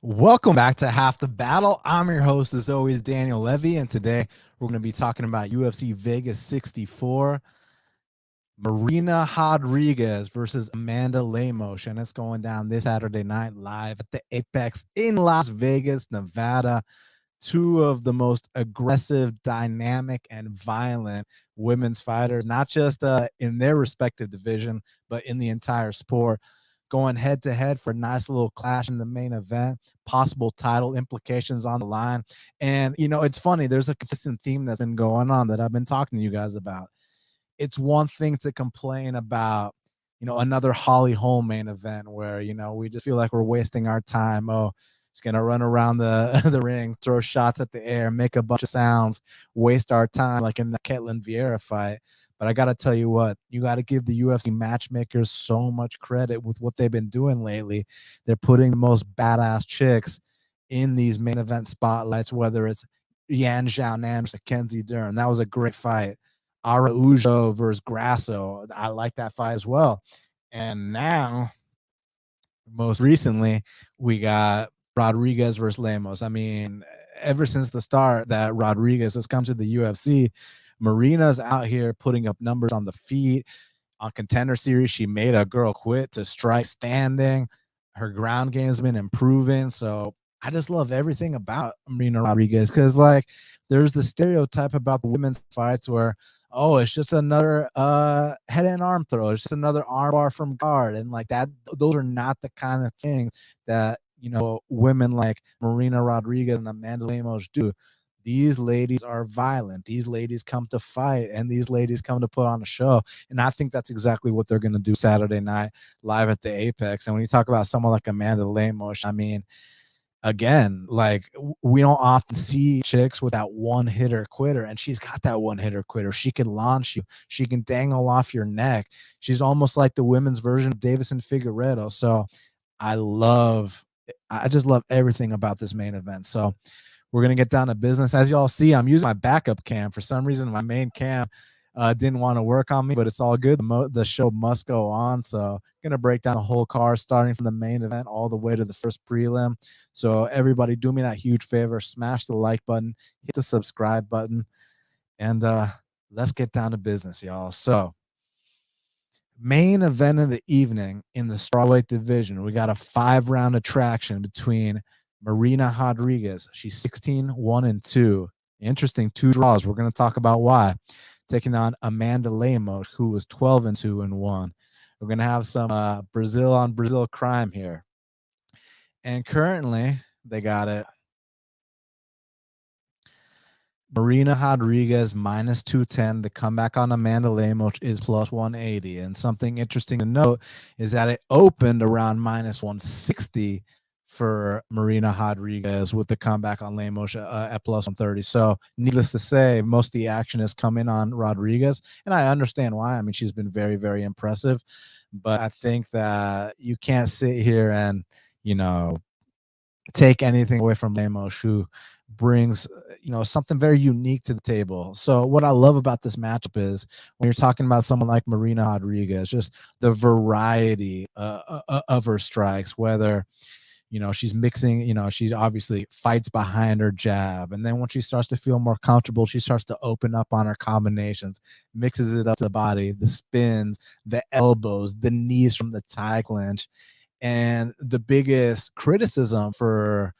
Welcome back to Half the Battle. I'm your host, as always, Daniel Levy, and today we're going to be talking about UFC Vegas 64, Marina Rodriguez versus Amanda Lemos, and it's going down this Saturday night live at the Apex in Las Vegas, Nevada. Two of the most aggressive, dynamic, and violent women's fighters, not just in their respective division, but in the entire sport, going head to head for a nice little clash in the main event, possible title implications on the line. And, you know, it's funny, there's a consistent theme that's been going on that I've been talking to you guys about. It's one thing to complain about, you know, another Holly Holm main event where, you know, we just feel like we're wasting our time. Oh, just gonna run around the the ring, throw shots at the air, make a bunch of sounds, waste our time like in the Ketlin Vieira fight. But I got to tell you what, you got to give the UFC matchmakers so much credit with what they've been doing lately. They're putting the most badass chicks in these main event spotlights, whether it's Yan Xiaonan versus Kenzie Dern. That was a great fight. Araujo versus Grasso. I like that fight as well. And now, most recently, we got Rodriguez versus Lemos. I mean, ever since the start that Rodriguez has come to the UFC, Marina's out here putting up numbers on the feet. On Contender Series, she made a girl quit to strike standing. Her ground game has been improving. So I just love everything about Marina Rodriguez because, like, there's the stereotype about the women's fights where, oh, it's just another head and arm throw. It's just another arm bar from guard. And, like, that, those are not the kind of things that, you know, women like Marina Rodriguez and Amanda Lemos do. These ladies are violent. These ladies come to fight, and these ladies come to put on a show. And I think that's exactly what they're going to do Saturday night live at the Apex. And when you talk about someone like Amanda Lemos, I mean, again, like, we don't often see chicks with that one hitter quitter, and she's got that one hitter quitter. She can launch you. She can dangle off your neck. She's almost like the women's version of Davison Figueiredo. So I just love everything about this main event. So we're going to get down to business. As you all see, I'm using my backup cam. For some reason, my main cam didn't want to work on me, but it's all good. The show must go on. So I'm going to break down the whole card, starting from the main event all the way to the first prelim. So everybody, do me that huge favor. Smash the like button, hit the subscribe button, and let's get down to business, y'all. So main event of the evening in the strawweight division, we got a 5-round attraction between Marina Rodriguez. She's 16-1-2. Interesting, 2 draws. We're going to talk about why. Taking on Amanda Lemos, who was 12-2-1. We're going to have some Brazil on Brazil crime here. And currently, they got it. Marina Rodriguez minus 210. The comeback on Amanda Lemos is plus 180. And something interesting to note is that it opened around minus 160 for Marina Rodriguez with the comeback on Lemos at plus 130. So needless to say, most of the action has come in on Rodriguez. And I understand why. I mean, she's been very, very impressive. But I think that you can't sit here and, you know, take anything away from Lemos, who brings, you know, something very unique to the table. So what I love about this matchup is when you're talking about someone like Marina Rodriguez, just the variety of her strikes, whether, you know, she's mixing, you know, she obviously fights behind her jab. And then when she starts to feel more comfortable, she starts to open up on her combinations, mixes it up to the body, the spins, the elbows, the knees from the tie clinch. And the biggest criticism for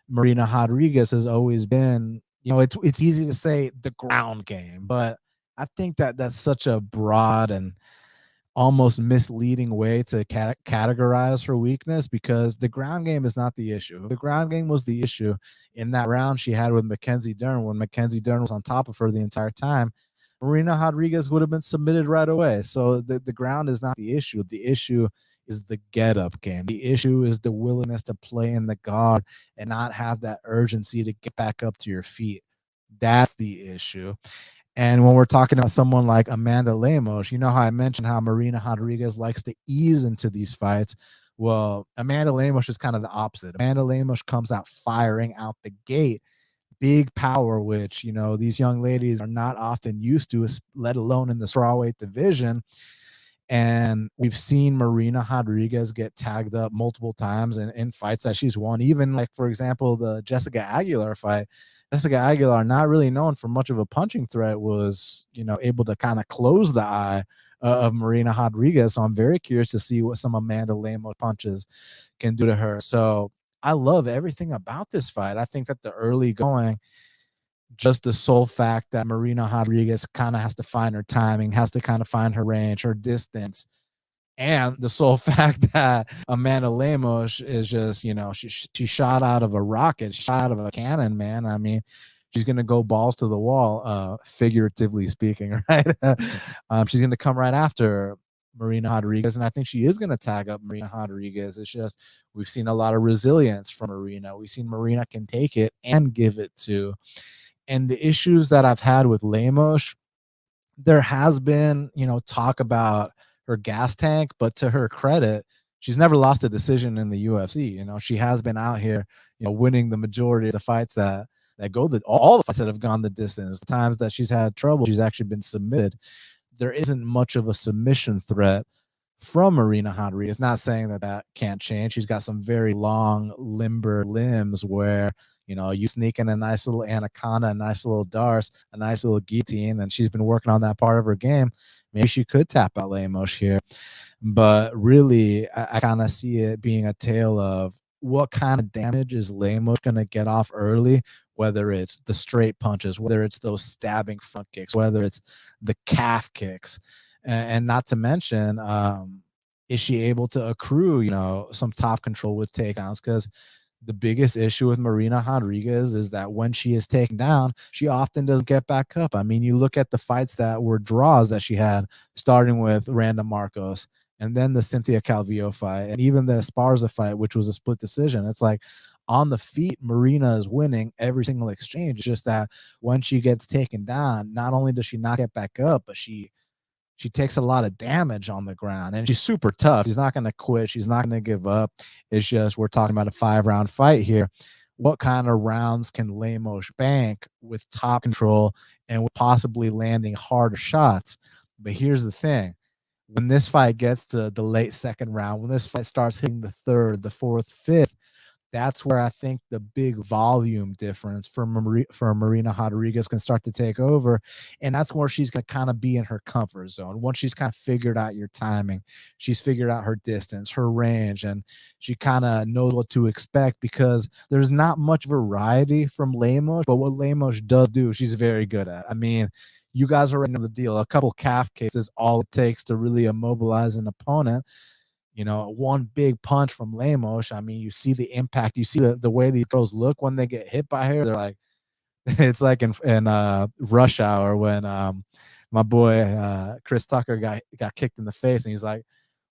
Marina Rodriguez has always been, you know, it's easy to say the ground game, but I think that that's such a broad and almost misleading way to categorize her weakness, because the ground game is not the issue. The ground game was the issue in that round she had with Mackenzie Dern, when Mackenzie Dern was on top of her the entire time. Marina Rodriguez would have been submitted right away. So the ground is not the issue. The issue is the get-up game. The issue is the willingness to play in the guard and not have that urgency to get back up to your feet. That's the issue. And when we're talking about someone like Amanda Lemos, you know how I mentioned how Marina Rodriguez likes to ease into these fights. Well, Amanda Lemos is kind of the opposite. Amanda Lemos comes out firing out the gate, big power, which, you know, these young ladies are not often used to, let alone in the strawweight division. And we've seen Marina Rodriguez get tagged up multiple times in fights that she's won. Even like, for example, the Jessica Aguilar fight. Jessica Aguilar, not really known for much of a punching threat, was, able to kind of close the eye of Marina Rodriguez. So I'm very curious to see what some Amanda Lemos punches can do to her. So I love everything about this fight. I think that the early going, just the sole fact that Marina Rodriguez kind of has to find her timing, has to kind of find her range, her distance, and the sole fact that Amanda Lemos is just, she shot out of a rocket, shot out of a cannon, man. I mean, she's going to go balls to the wall, figuratively speaking, right? She's going to come right after Marina Rodriguez, and I think she is going to tag up Marina Rodriguez. It's just we've seen a lot of resilience from Marina. We've seen Marina can take it and give it to. And the issues that I've had with Lemos, there has been, talk about her gas tank, but to her credit, she's never lost a decision in the UFC. She has been out here, winning the majority of the fights that go all the fights that have gone the distance. The times that she's had trouble, she's actually been submitted. There isn't much of a submission threat from Marina Rodriguez. Not saying that can't change. She's got some very long, limber limbs where, you sneak in a nice little anaconda, a nice little darce, a nice little guillotine, and she's been working on that part of her game. Maybe she could tap out Lemos here. But really, I kind of see it being a tale of what kind of damage is Lemos going to get off early, whether it's the straight punches, whether it's those stabbing front kicks, whether it's the calf kicks, and not to mention, is she able to accrue, some top control with takedowns? Because the biggest issue with Marina Rodriguez is that when she is taken down, she often doesn't get back up. I mean, you look at the fights that were draws that she had, starting with Randa Marcos, and then the Cynthia Calvillo fight, and even the Esparza fight, which was a split decision. It's like on the feet, Marina is winning every single exchange. It's just that when she gets taken down, not only does she not get back up, but she takes a lot of damage on the ground, and she's super tough. She's not going to quit. She's not going to give up. It's just we're talking about a 5-round fight here. What kind of rounds can Lemos bank with top control and with possibly landing harder shots? But here's the thing. When this fight gets to the late second round, when this fight starts hitting the third, the fourth, fifth, that's where I think the big volume difference for Marina Rodriguez can start to take over. And that's where she's going to kind of be in her comfort zone. Once she's kind of figured out your timing, she's figured out her distance, her range, and she kind of knows what to expect, because there's not much variety from Lemos, but what Lemos does do, she's very good at. I mean, you guys already know the deal. A couple calf kicks is all it takes to really immobilize an opponent. One big punch from Lemos, I mean, you see the impact. You see the way these girls look when they get hit by her. They're like, it's like in Rush Hour when my boy Chris Tucker got kicked in the face, and he's like,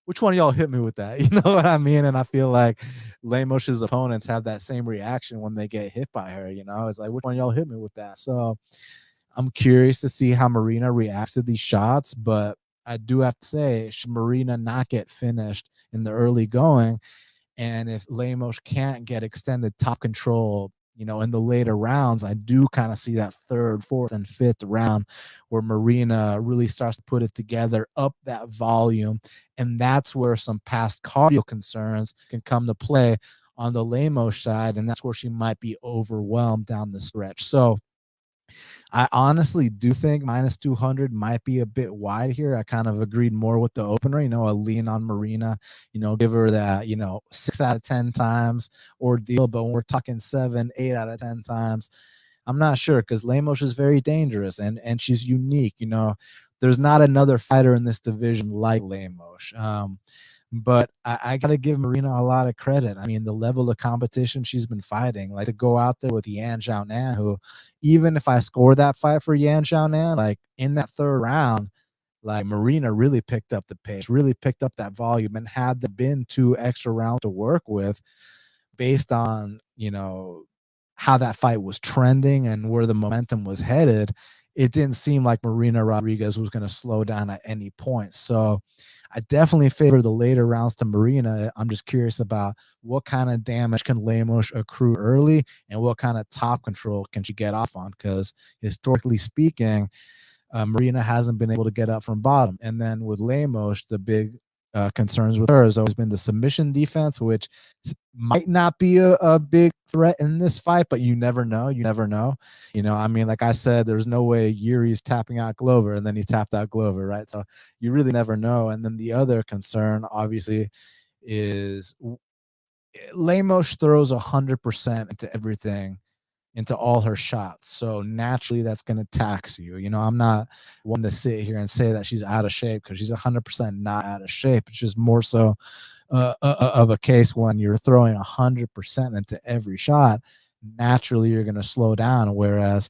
which one of y'all hit me with that? You know what I mean? And I feel like Lemos's opponents have that same reaction when they get hit by her. It's like, which one of y'all hit me with that? So I'm curious to see how Marina reacts to these shots, but I do have to say, should Marina not get finished in the early going, and if Lemos can't get extended top control, in the later rounds, I do kind of see that third, fourth, and fifth round where Marina really starts to put it together, up that volume, and that's where some past cardio concerns can come to play on the Lemos side, and that's where she might be overwhelmed down the stretch. So I honestly do think minus 200 might be a bit wide here. I kind of agreed more with the opener, a lean on Marina, give her that, 6 out of 10 times ordeal. But when we're talking 7, 8 out of 10 times, I'm not sure, because Lemos is very dangerous and she's unique. There's not another fighter in this division like Lemos. But I got to give Marina a lot of credit. I mean, the level of competition she's been fighting, like to go out there with Yan Xiaonan, who, even if I score that fight for Yan Xiaonan, like in that third round, like Marina really picked up the pace, really picked up that volume, and had there been 2 extra rounds to work with based on, how that fight was trending and where the momentum was headed, it didn't seem like Marina Rodriguez was going to slow down at any point. So I definitely favor the later rounds to Marina. I'm just curious about what kind of damage can Lemos accrue early, and what kind of top control can she get off on, because historically speaking, Marina hasn't been able to get up from bottom. And then with Lemos, the big concerns with her has always been the submission defense, which might not be a big threat in this fight, but you never know. You never know. I mean, like I said, there's no way Yuri's tapping out Glover and then he tapped out Glover, right? So you really never know. And then the other concern, obviously, is Lemos throws 100% into everything, into all her shots. So naturally that's going to tax you. I'm not one to sit here and say that she's out of shape, because she's 100% not out of shape. It's just more so of a case when you're throwing 100% into every shot, naturally you're going to slow down. Whereas,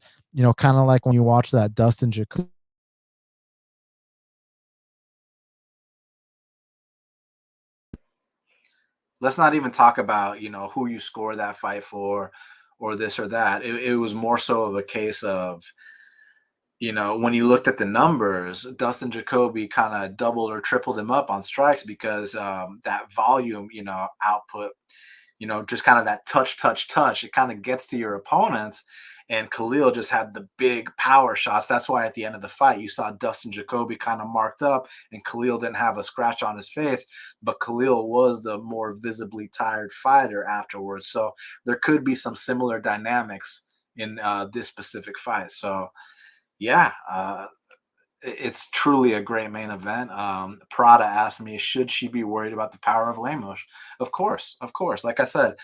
kind of like when you watch that Dustin Jacoby, let's not even talk about, who you score that fight for or this or that. It was more so of a case of, when you looked at the numbers, Dustin Jacoby kind of doubled or tripled him up on strikes, because that volume, output, just kind of that touch, it kind of gets to your opponents. And Khalil just had the big power shots. That's why at the end of the fight, you saw Dustin Jacoby kind of marked up and Khalil didn't have a scratch on his face. But Khalil was the more visibly tired fighter afterwards. So there could be some similar dynamics in this specific fight. So, yeah, it's truly a great main event. Prada asked me, should she be worried about the power of Lemos? Of course. Like I said,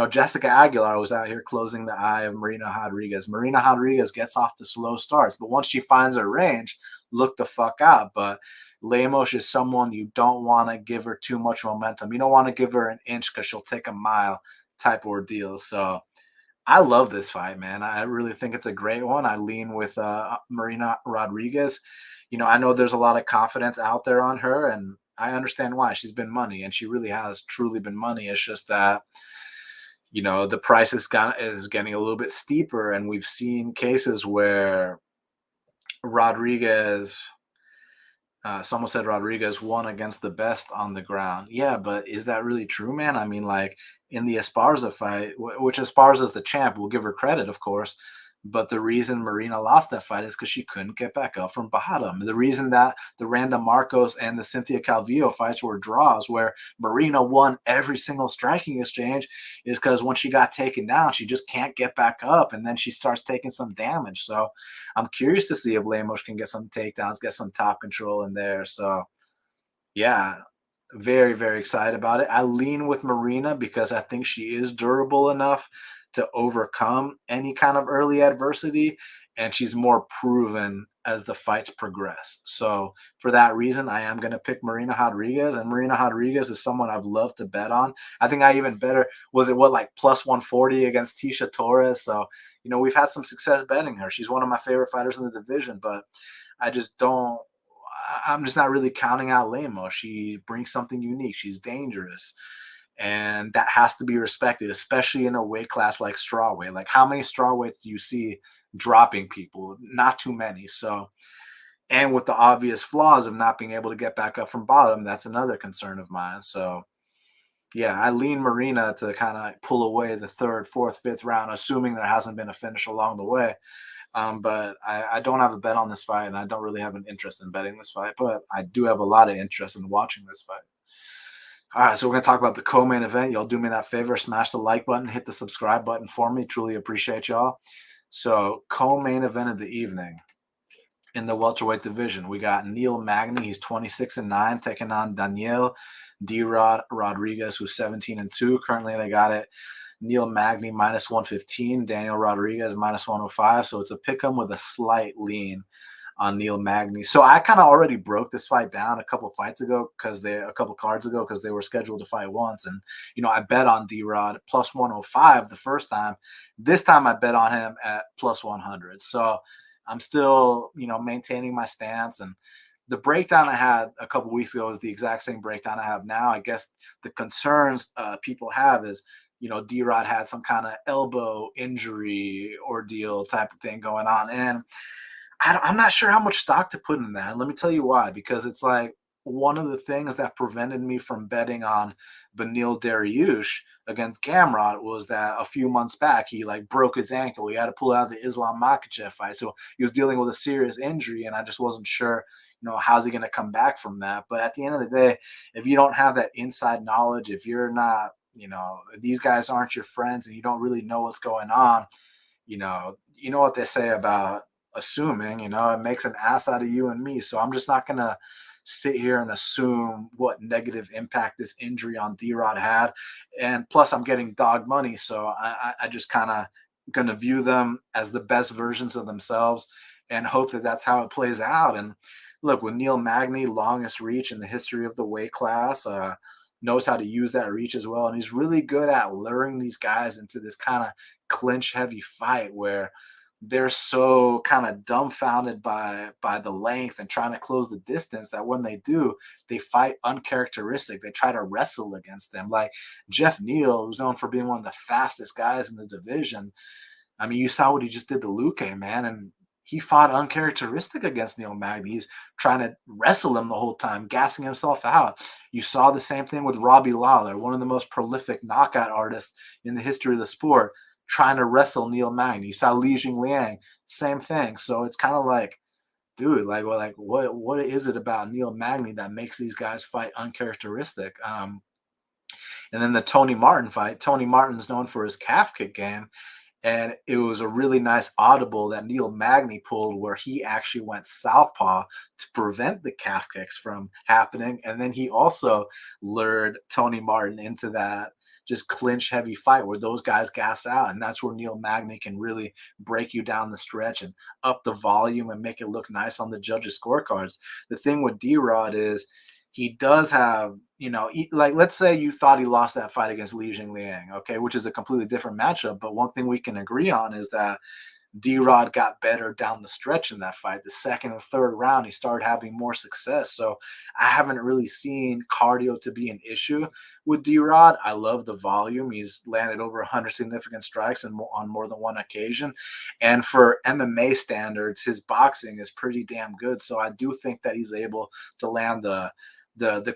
Jessica Aguilar was out here closing the eye of Marina Rodriguez. Marina Rodriguez gets off the slow starts, but once she finds her range, look the fuck out. But Lemos is someone you don't want to give her too much momentum. You don't want to give her an inch because she'll take a mile type ordeal. So I love this fight, man. I really think it's a great one. I lean with Marina Rodriguez. I know there's a lot of confidence out there on her, and I understand why. She's been money, and she really has truly been money. It's just that, the price is getting a little bit steeper, and we've seen cases where Rodriguez – someone said Rodriguez won against the best on the ground. Yeah, but is that really true, man? I mean, like in the Esparza fight, which Esparza is the champ, we'll give her credit, of course. But the reason Marina lost that fight is because she couldn't get back up from bottom. The reason that the Randa Marcos and the Cynthia Calvillo fights were draws, where Marina won every single striking exchange, is because when she got taken down, she just can't get back up, and then she starts taking some damage. So I'm curious to see if Lemos can get some takedowns, get some top control in there. So, yeah, very, very excited about it. I lean with Marina because I think she is durable enough to overcome any kind of early adversity, and she's more proven as the fights progress. So for that reason, I am going to pick Marina Rodriguez, and Marina Rodriguez is someone I've loved to bet on. I think I even better was it like plus 140 against Tisha Torres. So, we've had some success betting her. She's one of my favorite fighters in the division, but I just don't I'm just not really counting out Lemos. She brings something unique. She's dangerous. And that has to be respected, especially in a weight class like strawweight. Like, how many strawweights do you see dropping people? Not too many. So, and with the obvious flaws of not being able to get back up from bottom, that's another concern of mine. So, yeah, I lean Marina to kind of pull away the third, fourth, fifth round, assuming there hasn't been a finish along the way. But I don't have a bet on this fight, and I don't really have an interest in betting this fight, but I do have a lot of interest in watching this fight. All right, so we're going to talk about the co-main event. Y'all do me that favor, smash the like button, hit the subscribe button for me. Truly appreciate y'all. So, co-main event of the evening in the welterweight division, we got Neil Magny. He's 26-9, taking on Daniel D-Rod Rodriguez, who's 17-2. Currently, they got it Neil Magny minus 115, Daniel Rodriguez minus 105. So it's a pick 'em with a slight lean on Neil Magny. So I kind of already broke this fight down a couple cards ago because they were scheduled to fight once. And, I bet on D-Rod plus 105 the first time. This time I bet on him at plus 100. So I'm still, maintaining my stance. And the breakdown I had a couple weeks ago is the exact same breakdown I have now. I guess the concerns people have is, D-Rod had some kind of elbow injury ordeal type of thing going on. And I'm not sure how much stock to put in that. Let me tell you why. Because it's like, one of the things that prevented me from betting on Benil Dariush against Gamrot was that a few months back he like broke his ankle. He had to pull out the Islam Makhachev fight, so he was dealing with a serious injury, and I just wasn't sure, how's he going to come back from that. But at the end of the day, if you don't have that inside knowledge, if you're not, if these guys aren't your friends and you don't really know what's going on, you know what they say about assuming, it makes an ass out of you and me. So I'm just not gonna sit here and assume what negative impact this injury on D-Rod had. And plus I'm getting dog money. So I just kind of gonna view them as the best versions of themselves and hope that that's how it plays out. And look, with Neil Magny, longest reach in the history of the weight class, knows how to use that reach as well. And he's really good at luring these guys into this kind of clinch heavy fight where they're so kind of dumbfounded by the length and trying to close the distance that when they do, they fight uncharacteristic. They try to wrestle against them. Like Jeff Neal, who's known for being one of the fastest guys in the division. I mean, you saw what he just did to Luque, man, and he fought uncharacteristic against Neil Magny. He's trying to wrestle him the whole time, gassing himself out. You saw the same thing with Robbie Lawler, one of the most prolific knockout artists in the history of the sport, trying to wrestle Neil Magny. You saw Li Jingliang, same thing. So it's kind of like, dude, what is it about Neil Magny that makes these guys fight uncharacteristic? And then the Tony Martin fight. Tony Martin's known for his calf kick game. And it was a really nice audible that Neil Magny pulled where he actually went southpaw to prevent the calf kicks from happening. And then he also lured Tony Martin into that just clinch heavy fight where those guys gas out. And that's where Neil Magny can really break you down the stretch and up the volume and make it look nice on the judges' scorecards. The thing with D-Rod is he does have, like let's say you thought he lost that fight against Li Jingliang, okay, which is a completely different matchup. But one thing we can agree on is that D-Rod got better down the stretch in that fight. The second and third round, he started having more success. So I haven't really seen cardio to be an issue with D-Rod. I love the volume. He's landed over 100 significant strikes on more than one occasion. And for MMA standards, his boxing is pretty damn good. So I do think that he's able to land the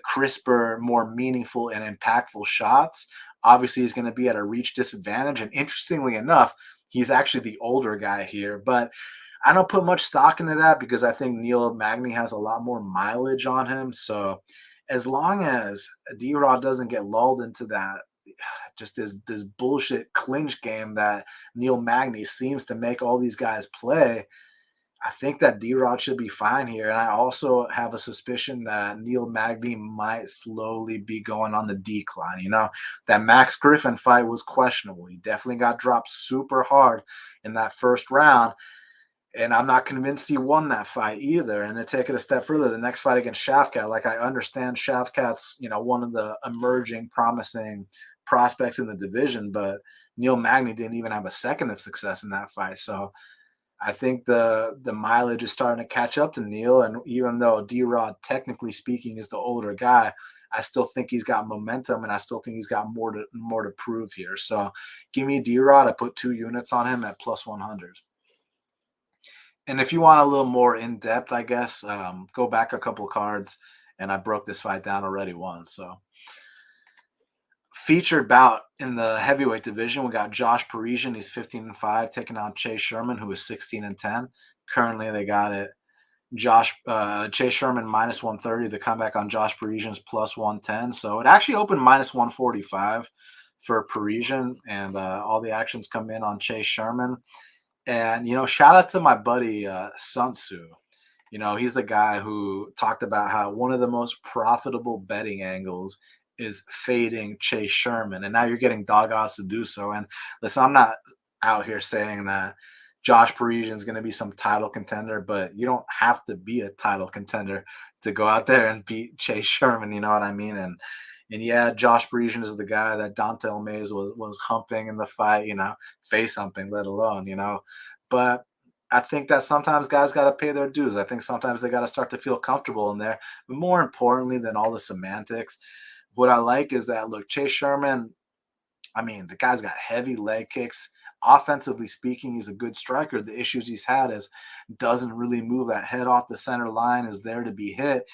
crisper, more meaningful and impactful shots. Obviously, he's going to be at a reach disadvantage. And interestingly enough, he's actually the older guy here. But I don't put much stock into that because I think Neil Magny has a lot more mileage on him. So as long as D-Rod doesn't get lulled into that, just this bullshit clinch game that Neil Magny seems to make all these guys play, I think that D-Rod should be fine here. And I also have a suspicion that Neil Magny might slowly be going on the decline. That Max Griffin fight was questionable. He definitely got dropped super hard in that first round. And I'm not convinced he won that fight either. And to take it a step further, the next fight against Shavkat, like I understand Shavkat's, one of the emerging promising prospects in the division, but Neil Magny didn't even have a second of success in that fight. So I think the mileage is starting to catch up to Neil, and even though D-Rod, technically speaking, is the older guy, I still think he's got momentum, and I still think he's got more to prove here. So, give me D-Rod. I put 2 units on him at plus 100. And if you want a little more in depth, I guess go back a couple cards, and I broke this fight down already once. So, featured bout in the heavyweight division, we got Josh Parisian. He's 15-5, taking on Chase Sherman, who is 16-10. Currently, they got it. Chase Sherman minus 130. The comeback on Josh Parisian's plus 110. So it actually opened minus 145 for Parisian, and all the actions come in on Chase Sherman. And shout out to my buddy Sun Tzu. He's the guy who talked about how one of the most profitable betting angles is fading Chase Sherman. And now you're getting dog odds to do so. And listen, I'm not out here saying that Josh Parisian is going to be some title contender, but you don't have to be a title contender to go out there and beat Chase Sherman. You know what I mean? And yeah, Josh Parisian is the guy that Dante Mays was humping in the fight, face humping, let alone, But I think that sometimes guys got to pay their dues. I think sometimes they got to start to feel comfortable in there. But more importantly than all the semantics, what I like is that, look, Chase Sherman, I mean, the guy's got heavy leg kicks. Offensively speaking, he's a good striker. The issues he's had is doesn't really move that head off the center line, is there to be hit.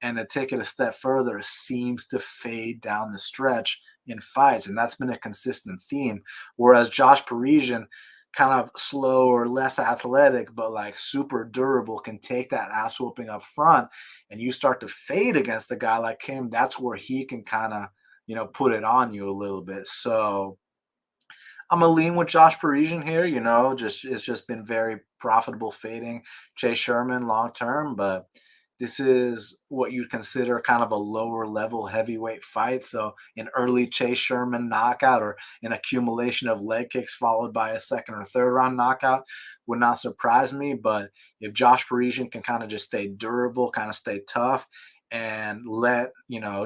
and to take it a step further, seems to fade down the stretch in fights, and that's been a consistent theme. Whereas Josh Parisian, kind of slower, less athletic, but like super durable, can take that ass whooping up front, and you start to fade against a guy like him. That's where he can kind of, put it on you a little bit. So I'm gonna lean with Josh Parisian here. Just it's just been very profitable fading Chase Sherman long term, but this is what you'd consider kind of a lower level heavyweight fight. So an early Chase Sherman knockout or an accumulation of leg kicks followed by a second or third round knockout would not surprise me. But if Josh Parisian can kind of just stay durable, kind of stay tough, and let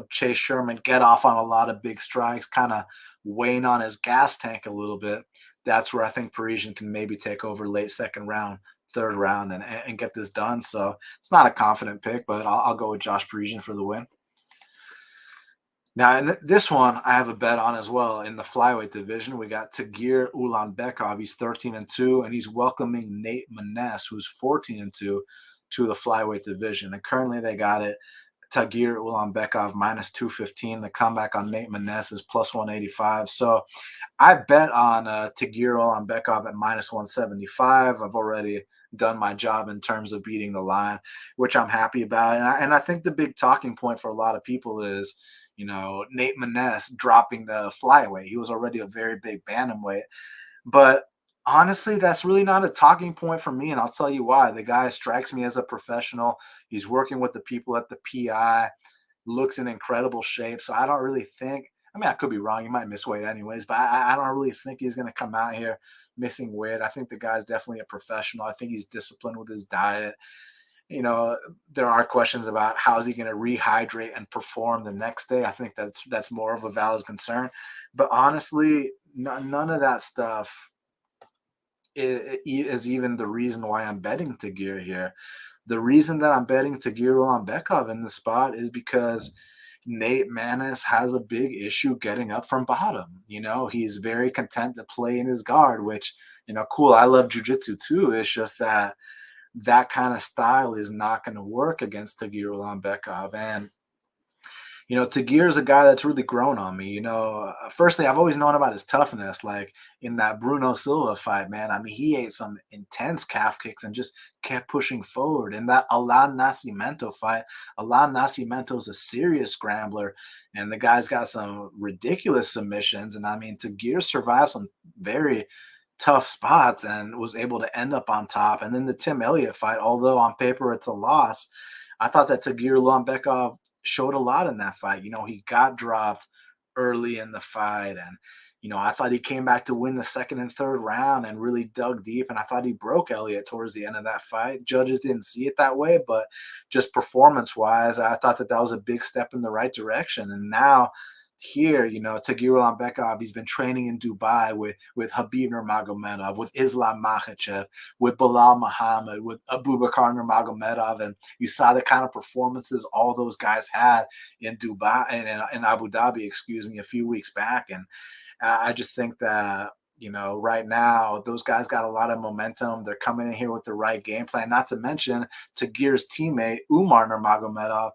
Chase Sherman get off on a lot of big strikes, kind of weighing on his gas tank a little bit, that's where I think Parisian can maybe take over late second round, third round, and get this done. So it's not a confident pick, but I'll go with Josh Parisian for the win. Now, in this one, I have a bet on as well. In the flyweight division, we got Tagir Ulanbekov. He's 13-2, and he's welcoming Nate Maness, who's 14-2, to the flyweight division. And currently, they got it Tagir Ulanbekov minus 215. The comeback on Nate Maness is plus 185. So I bet on Tagir Ulanbekov at minus 175. I've already done my job in terms of beating the line, which I'm happy about. And I think the big talking point for a lot of people is, Nate Maness dropping the flyweight. He was already a very big bantamweight. But honestly, that's really not a talking point for me, and I'll tell you why. The guy strikes me as a professional. He's working with the people at the PI, looks in incredible shape. So I don't really think, I could be wrong. He might miss weight anyways, but I don't really think he's going to come out here missing weight. I think the guy's definitely a professional. I think he's disciplined with his diet. There are questions about how is he going to rehydrate and perform the next day. I think that's more of a valid concern. But honestly, none of that stuff is even the reason why I'm betting Tagir here. The reason that I'm betting Tagir Ulanbekov in the spot is because Nate Maness has a big issue getting up from bottom. He's very content to play in his guard, which, cool. I love jiu-jitsu too. It's just that kind of style is not going to work against Tagir Ulanbekov. And Tagir is a guy that's really grown on me. Firstly, I've always known about his toughness. Like in that Bruno Silva fight, man, he ate some intense calf kicks and just kept pushing forward. In that Alan Nascimento fight, Alan Nascimento's a serious scrambler, and the guy's got some ridiculous submissions. And Tagir survived some very tough spots and was able to end up on top. And then the Tim Elliott fight, although on paper it's a loss, I thought that Tagir Ulanbekov showed a lot in that fight. He got dropped early in the fight, and I thought he came back to win the second and third round and really dug deep, and I thought he broke Elliott towards the end of that fight. Judges didn't see it that way, but just performance wise, I thought that was a big step in the right direction. And now here, Tagir Ulanbekov, he's been training in Dubai with Habib Nurmagomedov, with Islam Makhachev, with Bilal Muhammad, with Abubakar Nurmagomedov, and you saw the kind of performances all those guys had in Dubai and in Abu Dhabi, a few weeks back. And I just think that right now, those guys got a lot of momentum. They're coming in here with the right game plan. Not to mention, Tagir's teammate, Umar Nurmagomedov,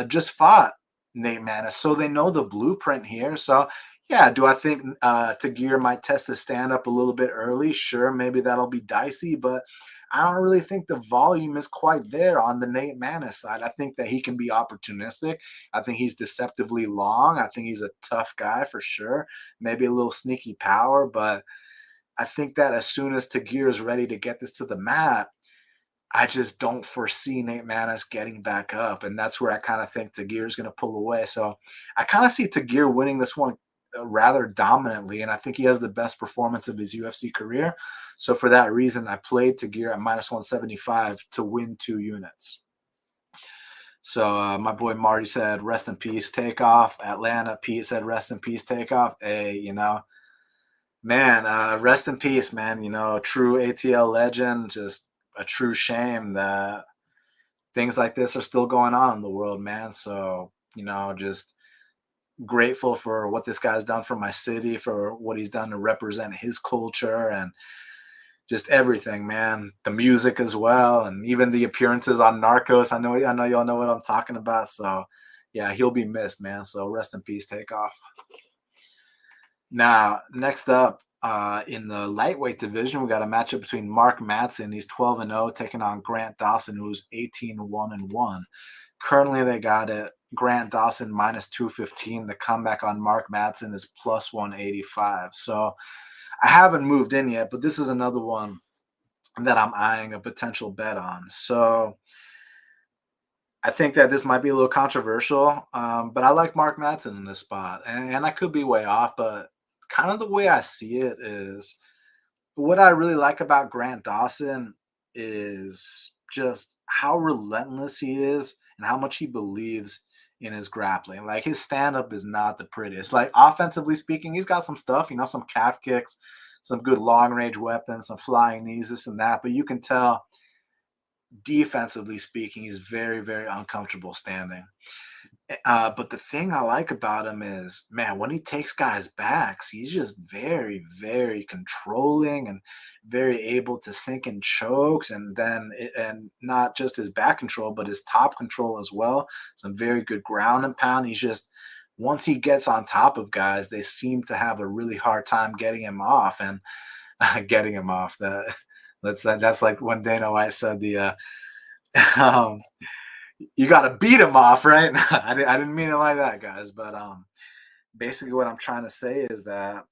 just fought Nate Maness, so they know the blueprint here. So yeah, do I think Tagir might test his stand-up a little bit early? Sure, maybe that'll be dicey, but I don't really think the volume is quite there on the Nate Maness side. I think that he can be opportunistic. I think he's deceptively long. I think he's a tough guy for sure. Maybe a little sneaky power, but I think that as soon as Tagir is ready to get this to the mat, I just don't foresee Nate Maness getting back up. And that's where I kind of think Tagir is going to pull away. So I kind of see Tagir winning this one rather dominantly. And I think he has the best performance of his UFC career. So for that reason, I played Tagir at minus 175 to win 2 units. So my boy Marty said, rest in peace, Takeoff. Atlanta, Pete said, rest in peace, Takeoff. Hey, man, rest in peace, man. True ATL legend, just a true shame that things like this are still going on in the world, man. So, just grateful for what this guy's done for my city, for what he's done to represent his culture, and just everything, man. The music as well, and even the appearances on Narcos. I know y'all know what I'm talking about. So, yeah, he'll be missed, man. So rest in peace, Takeoff. Now, next up, in the lightweight division, we got a matchup between Mark Madsen, he's 12-0, taking on Grant Dawson, who's 18-1-1. Currently, they got it. Grant Dawson minus 215. The comeback on Mark Madsen is plus 185. So I haven't moved in yet, but this is another one that I'm eyeing a potential bet on. So I think that this might be a little controversial, but I like Mark Madsen in this spot. And I could be way off, but kind of the way I see it is what I really like about Grant Dawson is just how relentless he is and how much he believes in his grappling. Like his stand-up is not the prettiest. Like offensively speaking, he's got some stuff, some calf kicks, some good long-range weapons, some flying knees, this and that. But you can tell defensively speaking, he's very, very uncomfortable standing. But the thing I like about him is, man, when he takes guys' backs, he's just very, very controlling and very able to sink in chokes, and not just his back control, but his top control as well. Some very good ground and pound. He's just once he gets on top of guys, they seem to have a really hard time getting him off and getting him off. That's like when Dana White said um, you got to beat him off, right? I didn't mean it like that, guys. But basically what I'm trying to say is that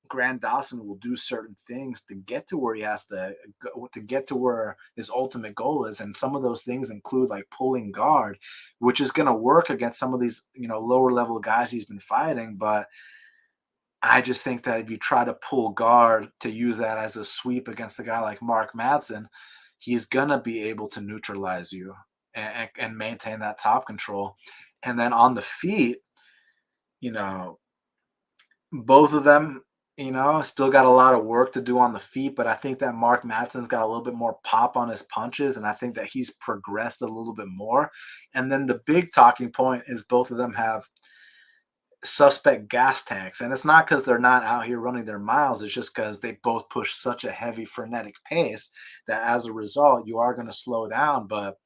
Grant Dawson will do certain things to get to where he has to go, to get to where his ultimate goal is. And some of those things include like pulling guard, which is going to work against some of these, lower level guys he's been fighting. But I just think that if you try to pull guard to use that as a sweep against a guy like Mark Madsen, he's going to be able to neutralize you and maintain that top control. And then on the feet, both of them, still got a lot of work to do on the feet, but I think that Mark Madsen's got a little bit more pop on his punches, and I think that he's progressed a little bit more. And then the big talking point is both of them have suspect gas tanks, and it's not because they're not out here running their miles. It's just because they both push such a heavy frenetic pace that as a result you are going to slow down. But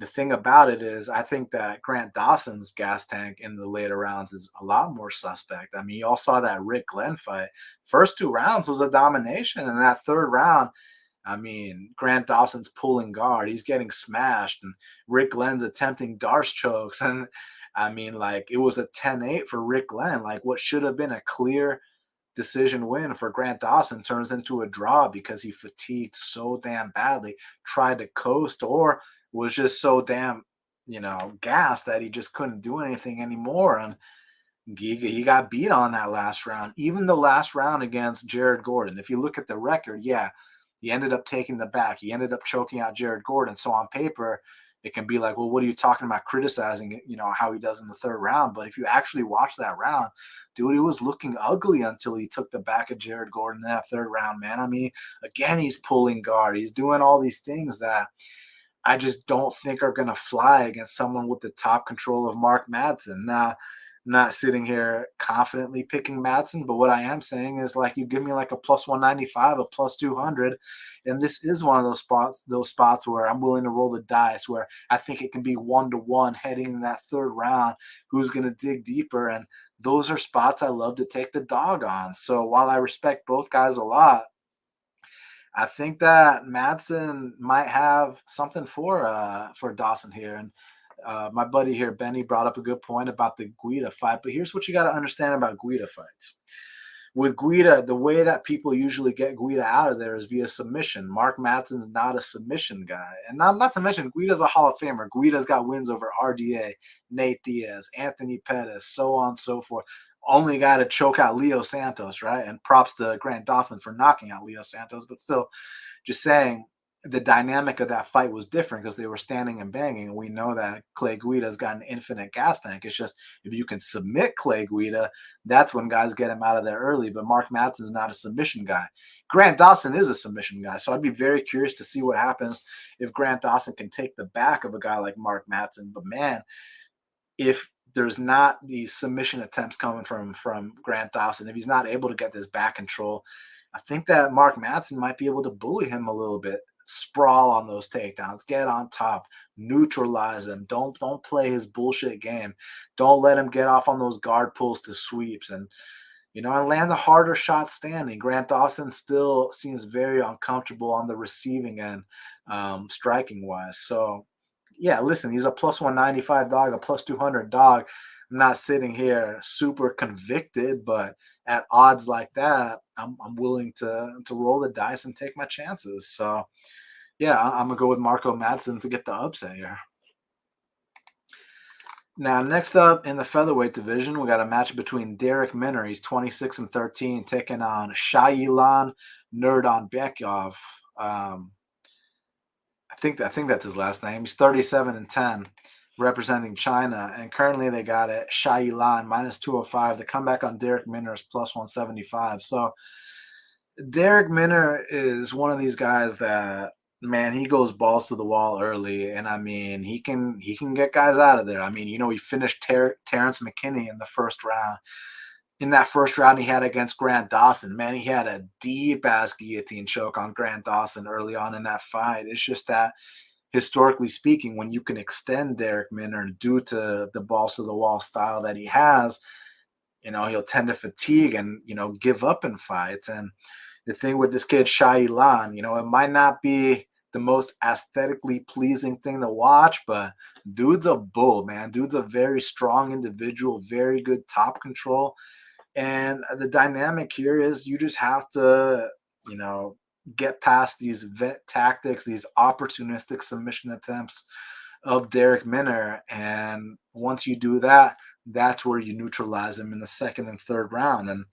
the thing about it is I think that Grant Dawson's gas tank in the later rounds is a lot more suspect. I mean, you all saw that Rick Glenn fight. First 2 rounds was a domination, and that 3rd round, I mean, Grant Dawson's pulling guard, he's getting smashed, and Rick Glenn's attempting Darce chokes. And I mean, like, it was a 10-8 for Rick Glenn. Like, what should have been a clear decision win for Grant Dawson turns into a draw because he fatigued so damn badly, tried to coast, or was just so damn, gassed that he just couldn't do anything anymore. And he got beat on that last round. Even the last round against Jared Gordon, if you look at the record, yeah, he ended up taking the back. He ended up choking out Jared Gordon. So on paper, it can be like, well, what are you talking about criticizing, how he does in the 3rd round? But if you actually watch that round, dude, he was looking ugly until he took the back of Jared Gordon in that 3rd round, man. I mean, again, he's pulling guard. He's doing all these things that I just don't think are going to fly against someone with the top control of Mark Madsen. Now, I'm not sitting here confidently picking Madsen, but what I am saying is, like, you give me like a plus 195, a plus 200, and this is one of those spots where I'm willing to roll the dice, where I think it can be 1-1 heading in that 3rd round. Who's going to dig deeper? And those are spots I love to take the dog on. So while I respect both guys a lot, I think that Madsen might have something for Dawson here. And my buddy here, Benny, brought up a good point about the Guida fight. But here's what you got to understand about Guida fights. With Guida, the way that people usually get Guida out of there is via submission. Mark Madsen's not a submission guy. And not to mention, Guida's a Hall of Famer. Guida's got wins over RDA, Nate Diaz, Anthony Pettis, so on and so forth. Only guy to choke out Leo Santos, right? And props to Grant Dawson for knocking out Leo Santos. But still, just saying, the dynamic of that fight was different because they were standing and banging. And we know that Clay Guida's got an infinite gas tank. It's just if you can submit Clay Guida, that's when guys get him out of there early. But Mark Madsen's not a submission guy. Grant Dawson is a submission guy. So I'd be very curious to see what happens if Grant Dawson can take the back of a guy like Mark Madsen. But man, if there's not these submission attempts coming from Grant Dawson. If he's not able to get this back control, I think that Mark Madsen might be able to bully him a little bit, sprawl on those takedowns, get on top, neutralize him. Don't play his bullshit game. Don't let him get off on those guard pulls to sweeps and and land a harder shot standing. Grant Dawson still seems very uncomfortable on the receiving end, striking wise. So yeah, listen, he's a plus 195 dog, a plus 200 dog. I'm not sitting here super convicted, but at odds like that, I'm willing to roll the dice and take my chances. So yeah, I'm gonna go with Marco Madsen to get the upset here. Now, next up in the featherweight division, we got a match between Darrick Minner, he's 26-13, taking on Shayilan Ulanbekov. I think that's his last name. He's 37-10, representing China, and currently they got it Shayilan minus 205. The comeback on Darrick Minner is plus 175. So Darrick Minner is one of these guys that, man, he goes balls to the wall early, and I mean, he can get guys out of there. I mean, he finished Terrence McKinney in the first round. In that first round he had against Grant Dawson, man, he had a deep-ass guillotine choke on Grant Dawson early on in that fight. It's just that, historically speaking, when you can extend Darrick Minner due to the balls to the wall style that he has, he'll tend to fatigue and, give up in fights. And the thing with this kid, Shayilan, it might not be the most aesthetically pleasing thing to watch, but dude's a bull, man. Dude's a very strong individual, very good top control. And the dynamic here is you just have to, get past these vet tactics, these opportunistic submission attempts of Darrick Minner. And once you do that, that's where you neutralize him in the second and third round. And,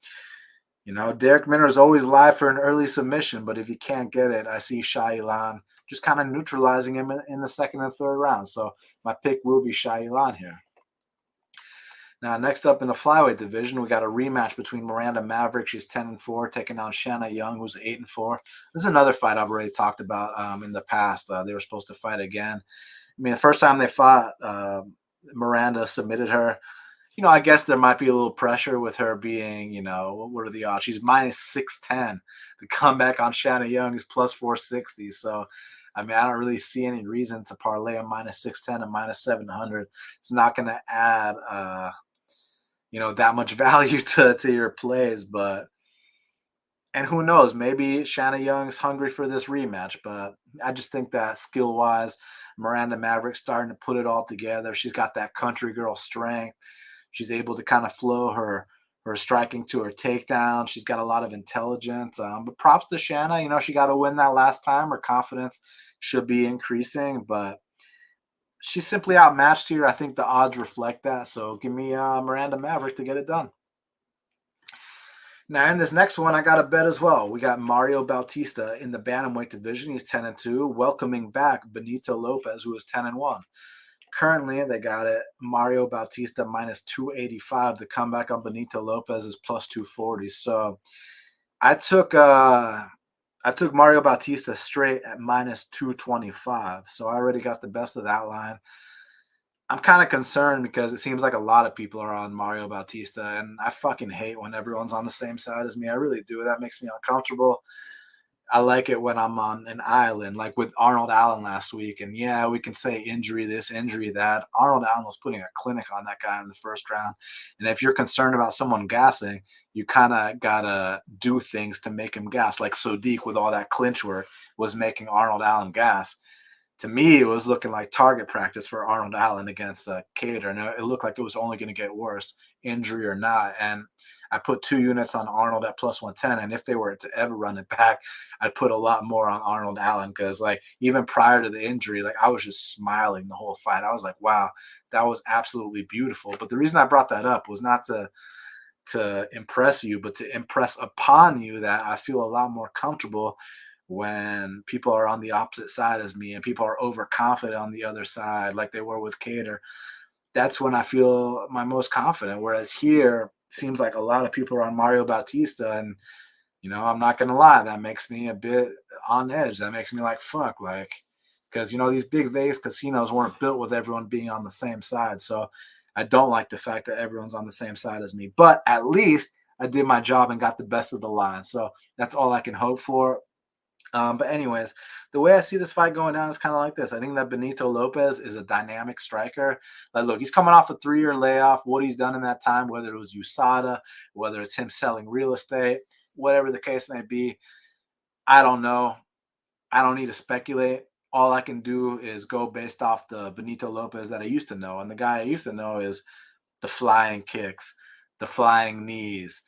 Darrick Minner is always live for an early submission, but if you can't get it, I see Shayilan just kind of neutralizing him in the second and third round. So my pick will be Shayilan here. Now, next up in the flyweight division, we got a rematch between Miranda Maverick. She's 10-4, taking on Shana Young, who's 8-4. This is another fight I've already talked about in the past. They were supposed to fight again. I mean, the first time they fought, Miranda submitted her. I guess there might be a little pressure with her being, what are the odds? She's minus 610. The comeback on Shana Young is plus 460. So, I mean, I don't really see any reason to parlay a minus 610 and minus 700. It's not going to add, that much value to your plays. And who knows, maybe Shana Young's hungry for this rematch. But I just think that skill-wise, Miranda Maverick's starting to put it all together. She's got that country girl strength. She's able to kind of flow her striking to her takedown. She's got a lot of intelligence. But props to Shana. She got to win that last time. Her confidence should be increasing. But she's simply outmatched here. I think the odds reflect that. So give me Miranda Maverick to get it done. Now, in this next one, I got a bet as well. We got Mario Bautista in the bantamweight division. He's 10-2, welcoming back Benito Lopez, who is 10-1. Currently, they got it Mario Bautista minus 285. The comeback on Benito Lopez is plus 240. So I took Mario Bautista straight at minus 225. So I already got the best of that line. I'm kind of concerned because it seems like a lot of people are on Mario Bautista, and I fucking hate when everyone's on the same side as me. I really do. That makes me uncomfortable. I like it when I'm on an island, like with Arnold Allen last week. And yeah, we can say injury this, injury that. Arnold Allen was putting a clinic on that guy in the first round. And if you're concerned about someone gassing, you kind of got to do things to make him gas. Like Sodiq with all that clinch work was making Arnold Allen gas. To me, it was looking like target practice for Arnold Allen against Cater. And it looked like it was only going to get worse, injury or not. And I put 2 units on Arnold at plus 110. And if they were to ever run it back, I'd put a lot more on Arnold Allen because, even prior to the injury, I was just smiling the whole fight. I was like, wow, that was absolutely beautiful. But the reason I brought that up was not to impress you, but to impress upon you that I feel a lot more comfortable when people are on the opposite side as me and people are overconfident on the other side like they were with Cater. That's when I feel my most confident. Whereas here, it seems like a lot of people are on Mario Bautista, and I'm not gonna lie, that makes me a bit on edge. That makes me like, fuck, because these big Vegas casinos weren't built with everyone being on the same side. So I don't like the fact that everyone's on the same side as me, but at least I did my job and got the best of the line. So that's all I can hope for. But anyways, the way I see this fight going down is kind of like this. I think that Benito Lopez is a dynamic striker. Like, look, he's coming off a 3-year layoff. What he's done in that time, whether it was USADA, whether it's him selling real estate, whatever the case may be, I don't know. I don't need to speculate. All I can do is go based off the Benito Lopez that I used to know. And the guy I used to know is the flying kicks, the flying knees,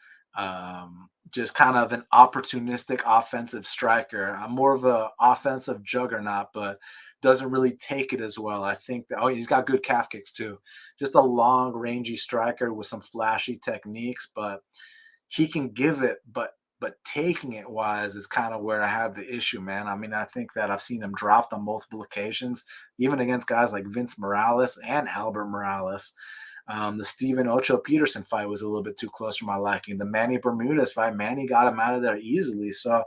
just kind of an opportunistic offensive striker. I'm more of an offensive juggernaut, but doesn't really take it as well. I think that, he's got good calf kicks too. Just a long, rangy striker with some flashy techniques, but he can give it, but taking it wise is kind of where I have the issue, man. I mean, I think that I've seen him dropped on multiple occasions, even against guys like Vince Morales and Albert Morales. The Steven Ocho Peterson fight was a little bit too close for my liking. The Manny Bermudez fight, Manny got him out of there easily. So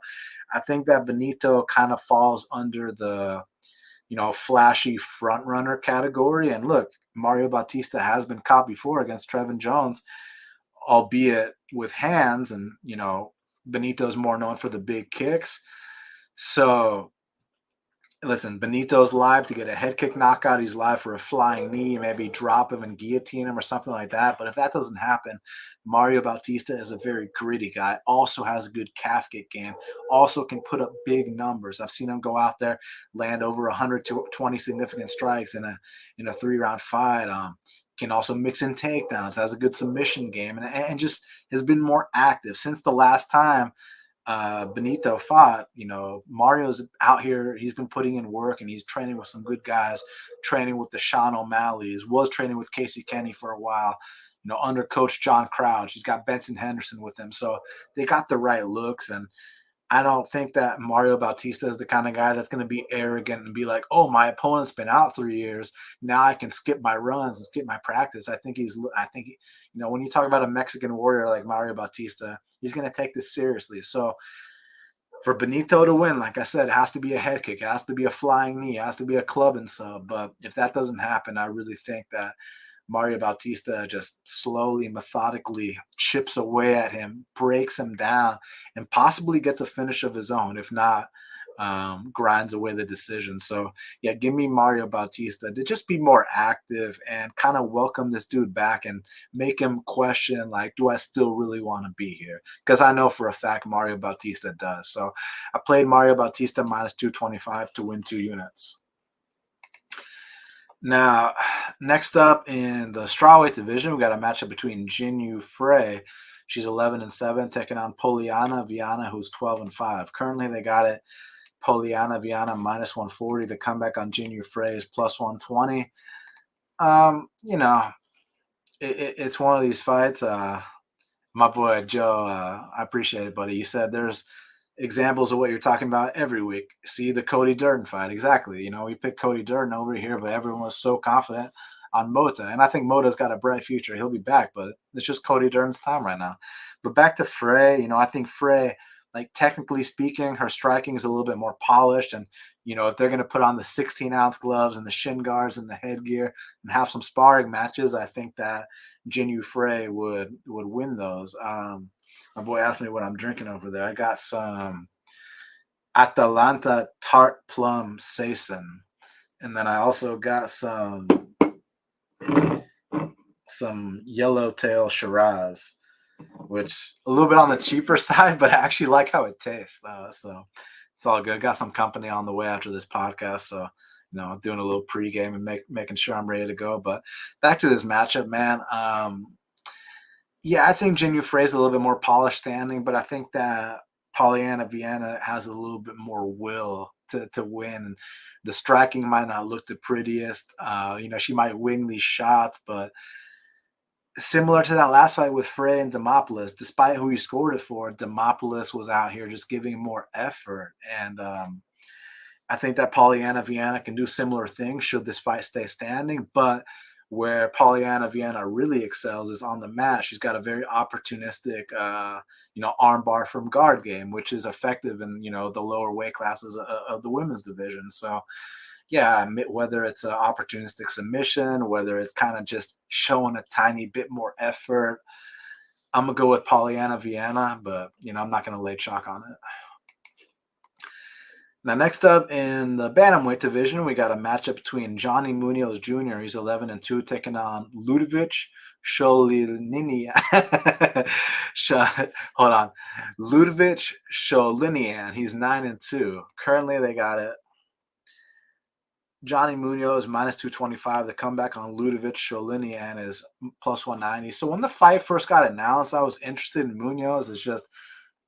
I think that Benito kind of falls under the, flashy front runner category. And look, Mario Bautista has been caught before against Trevin Jones, albeit with hands, and Benito's more known for the big kicks. So listen, Benito's live to get a head kick knockout. He's live for a flying knee, maybe drop him and guillotine him or something like that. But if that doesn't happen, Mario Bautista is a very gritty guy, also has a good calf kick game, also can put up big numbers. I've seen him go out there, land over 120 significant strikes in a 3-round fight. Can also mix in takedowns, has a good submission game, and just has been more active since the last time Benito fought. Mario's out here. He's been putting in work, and he's training with some good guys, training with the Sean O'Malley's, was training with Casey Kenny for a while, under coach John Crouch. He's got Benson Henderson with him. So they got the right looks, and I don't think that Mario Bautista is the kind of guy that's going to be arrogant and be like, oh, my opponent's been out 3 years. Now I can skip my runs and skip my practice. I think when you talk about a Mexican warrior like Mario Bautista, he's going to take this seriously. So for Benito to win, like I said, it has to be a head kick. It has to be a flying knee. It has to be a club and sub. But if that doesn't happen, I really think that Mario Bautista just slowly, methodically chips away at him, breaks him down, and possibly gets a finish of his own. If not, grinds away the decision. So, yeah, give me Mario Bautista to just be more active and kind of welcome this dude back and make him question, like, do I still really want to be here? Because I know for a fact Mario Bautista does. So I played Mario Bautista minus 225 to win 2 units. Now, next up in the strawweight division, we got a matchup between Jinyu Frey. She's 11-7, taking on Polyana Viana, who's 12-5. Currently, they got it Polyana Viana minus 140. The comeback on Jinyu Frey is plus 120. It's one of these fights. My boy Joe, I appreciate it, buddy. You said there's examples of what you're talking about every week. See the Cody Durden fight. Exactly. We picked Cody Durden over here, but everyone was so confident on Mota. And I think Mota's got a bright future. He'll be back, but it's just Cody Durden's time right now. But back to Frey, I think Frey, like, technically speaking, her striking is a little bit more polished. And, if they're going to put on the 16-ounce gloves and the shin guards and the headgear and have some sparring matches, I think that Jinyu Frey would win those. My boy asked me what I'm drinking over there. I got some Atalanta Tart Plum Saison. And then I also got some Yellowtail Shiraz, which a little bit on the cheaper side, but I actually like how it tastes. So it's all good. Got some company on the way after this podcast. So, doing a little pregame and making sure I'm ready to go. But back to this matchup, man. Yeah, I think Jinyu Frey's a little bit more polished standing, but I think that Polyana Viana has a little bit more will to win. And the striking might not look the prettiest. She might wing these shots, but similar to that last fight with Frey and Demopoulos, despite who he scored it for, Demopoulos was out here just giving more effort. And I think that Polyana Viana can do similar things should this fight stay standing, but where Polyana Viana really excels is on the mat. She's got a very opportunistic, armbar from guard game, which is effective in, the lower weight classes of the women's division. So, yeah, whether it's an opportunistic submission, whether it's kind of just showing a tiny bit more effort, I'm gonna go with Polyana Viana, but I'm not gonna lay chalk on it. Now, next up in the bantamweight division, we got a matchup between Johnny Munoz Jr. He's 11-2, taking on Ludvik Sholinian. Hold on, Ludvik Sholinian. He's 9-2. Currently, they got it. Johnny Munoz minus 225. The comeback on Ludvik Sholinian is plus 190. So when the fight first got announced, I was interested in Munoz. It's just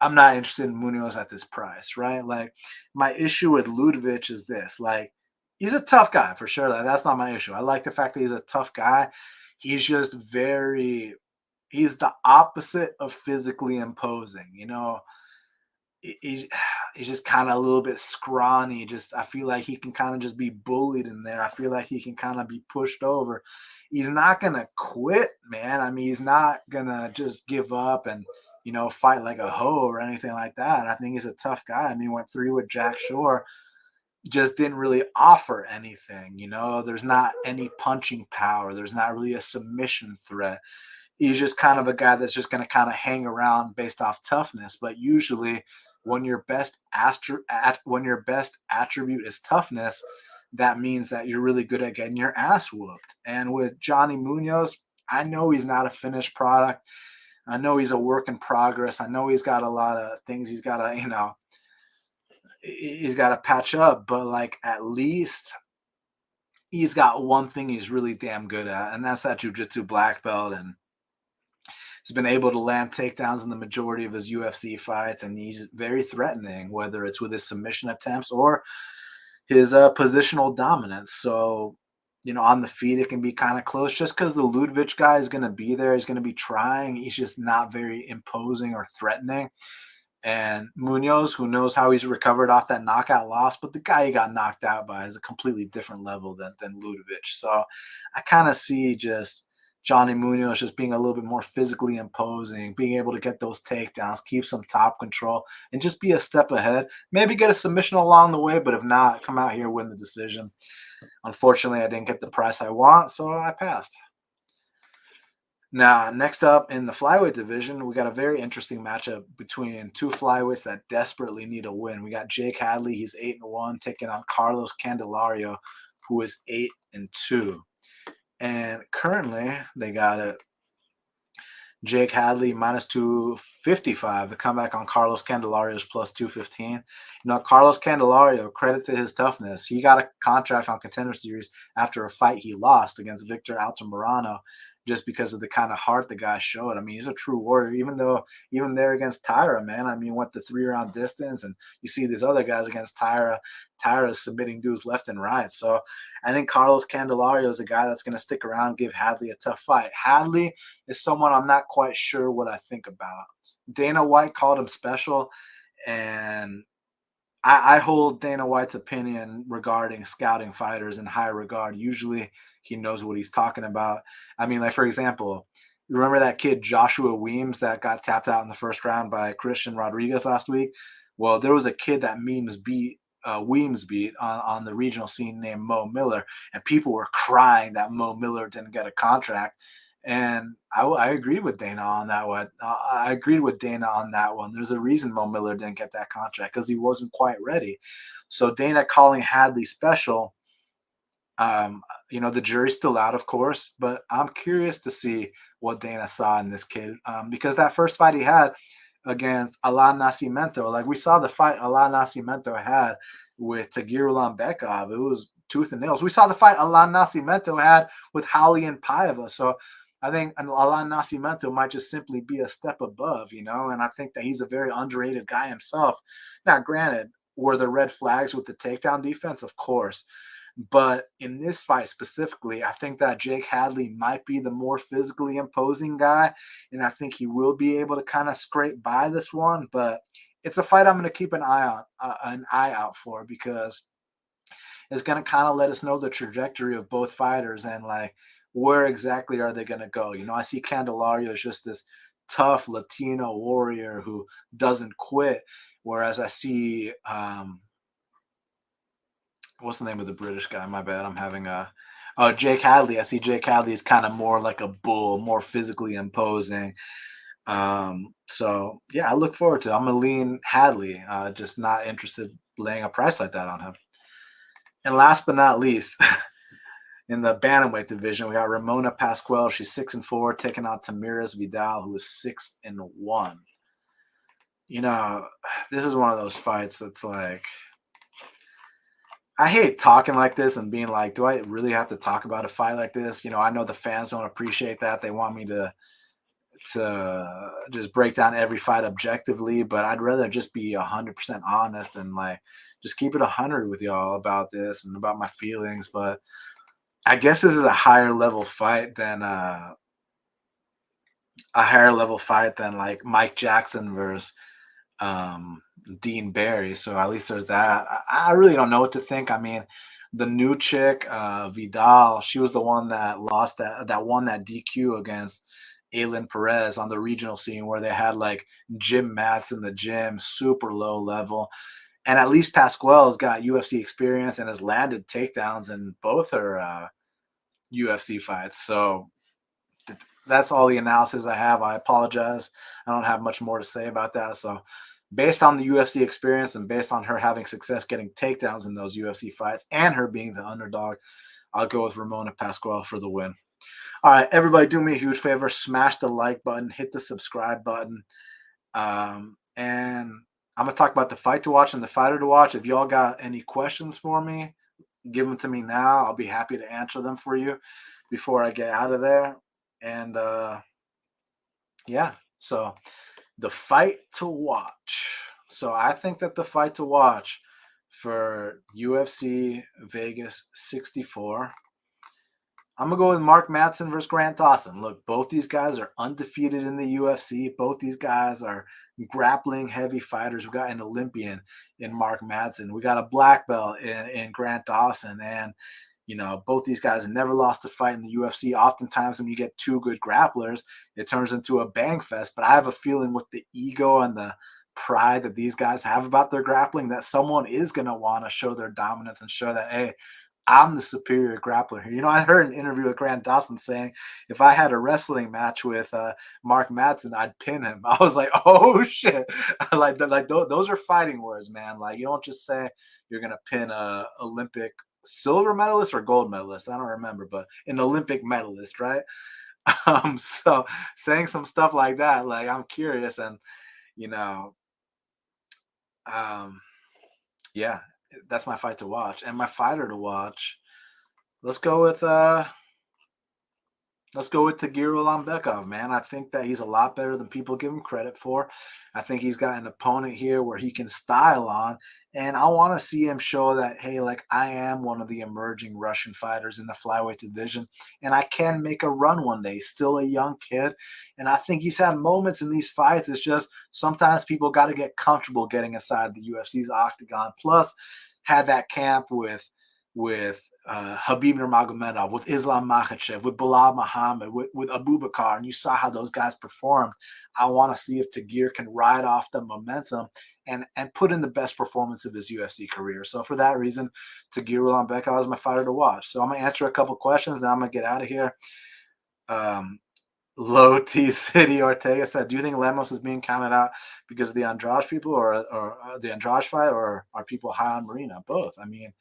I'm not interested in Munoz at this price, right? Like, my issue with Ludvik is this: like, he's a tough guy for sure. That's not my issue. I like the fact that he's a tough guy. He's just he's the opposite of physically imposing. He's just kind of a little bit scrawny. I feel like he can kind of just be bullied in there. I feel like he can kind of be pushed over. He's not gonna quit, man. I mean, he's not gonna just give up and fight like a hoe or anything like that. I think he's a tough guy. I mean, went 3 with Jack Shore, just didn't really offer anything. There's not any punching power. There's not really a submission threat. He's just kind of a guy that's just going to kind of hang around based off toughness. But usually, when your best attribute is toughness, that means that you're really good at getting your ass whooped. And with Johnny Munoz, I know he's not a finished product. I know he's a work in progress. I know he's got a lot of things he's got to, he's got to patch up. But like, at least he's got one thing he's really damn good at, and that's that jiu-jitsu black belt. And he's been able to land takedowns in the majority of his UFC fights, and he's very threatening, whether it's with his submission attempts or his positional dominance. So, on the feet, it can be kind of close just because the Ludvik guy is going to be there. He's going to be trying. He's just not very imposing or threatening. And Munoz, who knows how he's recovered off that knockout loss, but the guy he got knocked out by is a completely different level than Ludvik. So I kind of see just Johnny Munoz just being a little bit more physically imposing, being able to get those takedowns, keep some top control, and just be a step ahead. Maybe get a submission along the way, but if not, come out here, win the decision. Unfortunately, I didn't get the price I want, so I passed. Now, next up in the flyweight division, we got a very interesting matchup between two flyweights that desperately need a win. We got Jake Hadley, he's 8-1, taking on Carlos Candelario, who is 8-2. And currently, they got it. Jake Hadley minus 255. The comeback on Carlos Candelario is plus 215. Carlos Candelario, credit to his toughness. He got a contract on Contender Series after a fight he lost against Victor Altamirano, just because of the kind of heart the guy showed. I mean, he's a true warrior, even there against Tyra, man. I mean, went the 3-round distance, and you see these other guys against Tyra. Tyra is submitting dudes left and right. So I think Carlos Candelario is a guy that's going to stick around, give Hadley a tough fight. Hadley is someone I'm not quite sure what I think about. Dana White called him special, and I hold Dana White's opinion regarding scouting fighters in high regard. Usually he knows what he's talking about. I mean, like, for example, you remember that kid Joshua Weems that got tapped out in the first round by Marina Rodriguez last week? Well, there was a kid that Weems beat on the regional scene named Mo Miller, and people were crying that Mo Miller didn't get a contract. And I agreed with Dana on that one. I agreed with Dana on that one. There's a reason Mo Miller didn't get that contract, because he wasn't quite ready. So Dana calling Hadley special, the jury's still out, of course, but I'm curious to see what Dana saw in this kid, because that first fight he had against Alan Nascimento, like, we saw the fight Alan Nascimento had with Tagir Ulanbekov. It was tooth and nails. We saw the fight Alan Nascimento had with Raulian Paiva. So I think Alan Nascimento might just simply be a step above, and I think that he's a very underrated guy himself. Now, granted, were there red flags with the takedown defense? Of course. But in this fight specifically, I think that Jake Hadley might be the more physically imposing guy, and I think he will be able to kind of scrape by this one. But it's a fight I'm going to keep an eye out for, because it's going to kind of let us know the trajectory of both fighters and, like, where exactly are they going to go. I see Candelario as just this tough Latino warrior who doesn't quit, whereas I see what's the name of the British guy? My bad. I'm having a oh, Jake Hadley. I see Jake Hadley is kind of more like a bull, more physically imposing. So yeah, I look forward to it. I'm gonna lean Hadley. Just not interested laying a price like that on him. And last but not least, in the bantamweight division, we got Ramona Pascual. She's 6-4, taking on Tamires Vidal, who is 6-1. You know, this is one of those fights that's like, I hate talking like this and being like, do I really have to talk about a fight like this? You know, I know the fans don't appreciate that. They want me to just break down every fight objectively, but I'd rather just be 100% honest and like just keep it 100 with y'all about this and about my feelings. But I guess this is a higher level fight than like Mike Jackson versus Dean Barry. So at least there's that. I really don't know what to think. I mean, the new chick, Vidal, she was the one that lost that won that DQ against Aylin Perez on the regional scene where they had like gym mats in the gym, super low level. And at least Pascual's got UFC experience and has landed takedowns in both her UFC fights. So that's all the analysis I have. I apologize. I don't have much more to say about that. So based on the UFC experience and based on her having success getting takedowns in those UFC fights and her being the underdog, I'll go with Ramona Pascual for the win. All right, everybody, do me a huge favor. Smash the like button, hit the subscribe button. And I'm going to talk about the fight to watch and the fighter to watch. If y'all got any questions for me, give them to me now. I'll be happy to answer them for you before I get out of there. And yeah, so the fight to watch. So I think that the fight to watch for UFC Vegas 64, I'm going to go with Mark Madsen versus Grant Dawson. Look, both these guys are undefeated in the UFC. Both these guys are grappling heavy fighters. We got an Olympian in Mark Madsen. We got a black belt in Grant Dawson. And, you know, both these guys never lost a fight in the UFC. Oftentimes when you get two good grapplers, it turns into a bang fest. But I have a feeling with the ego and the pride that these guys have about their grappling that someone is going to want to show their dominance and show that, hey, I'm the superior grappler here. You know, I heard an interview with Grant Dawson saying if I had a wrestling match with Mark Madsen, I'd pin him. I was like, oh shit! like those are fighting words, man. Like you don't just say you're gonna pin a Olympic silver medalist or gold medalist. I don't remember, but an Olympic medalist, right? So saying some stuff like that, like I'm curious, and you know, yeah, that's my fight to watch. And my fighter to watch, let's go with Tagir Ulanbekov, man. I think that he's a lot better than people give him credit for. I think he's got an opponent here where he can style on, and I want to see him show that, hey, like I am one of the emerging Russian fighters in the flyweight division, and I can make a run one day. Still a young kid, and I think he's had moments in these fights. It's just sometimes people got to get comfortable getting inside the UFC's octagon. Plus, had that camp with Habib Nurmagomedov, with Islam Makhachev, with Bilal Muhammad, with Abubakar, and you saw how those guys performed. I want to see if Tagir can ride off the momentum and put in the best performance of his UFC career. So for that reason, Tagir Ulanbekov is my fighter to watch. So I'm going to answer a couple questions, then I'm going to get out of here. Low T City Ortega said, do you think Lemos is being counted out because of the Andrade people or the Andrade fight, or are people high on Marina? Both. I mean,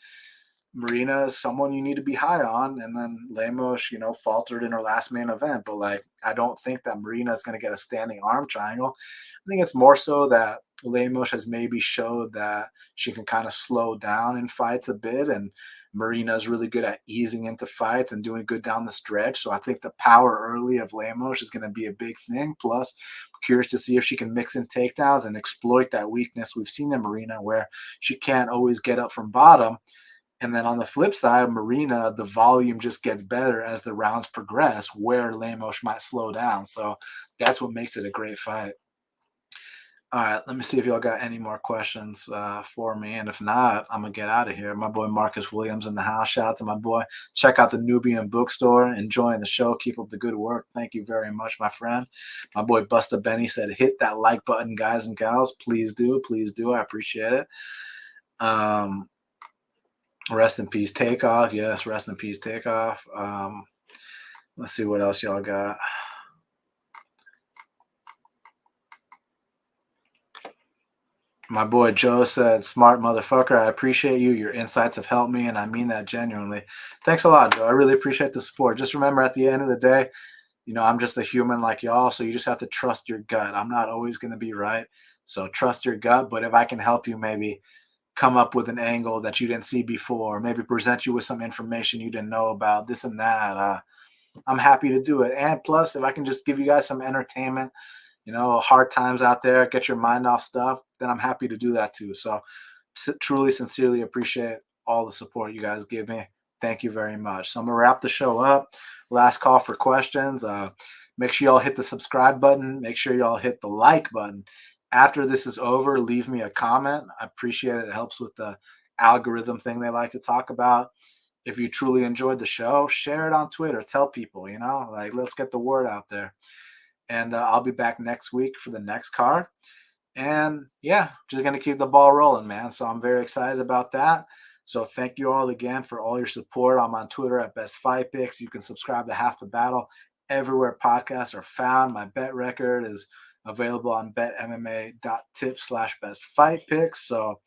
Marina is someone you need to be high on, and then Lemos, you know, faltered in her last main event. But like, I don't think that Marina is going to get a standing arm triangle. I think it's more so that Lemos has maybe showed that she can kind of slow down in fights a bit, and Marina is really good at easing into fights and doing good down the stretch. So I think the power early of Lemos is going to be a big thing. Plus, I'm curious to see if she can mix in takedowns and exploit that weakness we've seen in Marina, where she can't always get up from bottom. And then on the flip side, Marina, the volume just gets better as the rounds progress, where Lemos might slow down. So that's what makes it a great fight. All right, let me see if y'all got any more questions for me. And if not, I'm going to get out of here. My boy Marcus Williams in the house. Shout out to my boy. Check out the Nubian bookstore. Enjoying the show. Keep up the good work. Thank you very much, my friend. My boy Busta Benny said, hit that like button, guys and gals. Please do. Please do. I appreciate it. Rest in peace, Takeoff. Yes, rest in peace, Takeoff. Let's see what else y'all got. My boy Joe said, smart motherfucker. I appreciate you. Your insights have helped me, and I mean that genuinely. Thanks a lot, Joe. I really appreciate the support. Just remember, at the end of the day, I'm just a human like y'all, so you just have to trust your gut. I'm not always going to be right, so trust your gut. But if I can help you maybe come up with an angle that you didn't see before, maybe present you with some information you didn't know about, this and that, I'm happy to do it. And plus, if I can just give you guys some entertainment, hard times out there, get your mind off stuff, then I'm happy to do that too. So truly, sincerely appreciate all the support you guys give me. Thank you very much. So I'm going to wrap the show up. Last call for questions. Make sure y'all hit the subscribe button. Make sure y'all hit the like button. After this is over, leave me a comment. I appreciate it. It helps with the algorithm thing they like to talk about. If you truly enjoyed the show, share it on Twitter. Tell people, let's get the word out there. And I'll be back next week for the next card. And yeah, just going to keep the ball rolling, man. So I'm very excited about that. So thank you all again for all your support. I'm on Twitter at Best Fight Picks. You can subscribe to Half the Battle everywhere podcasts are found. My bet record is available on betmma.tip/bestfightpicks. So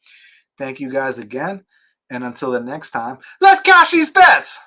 thank you guys again. And until the next time, let's cash these bets.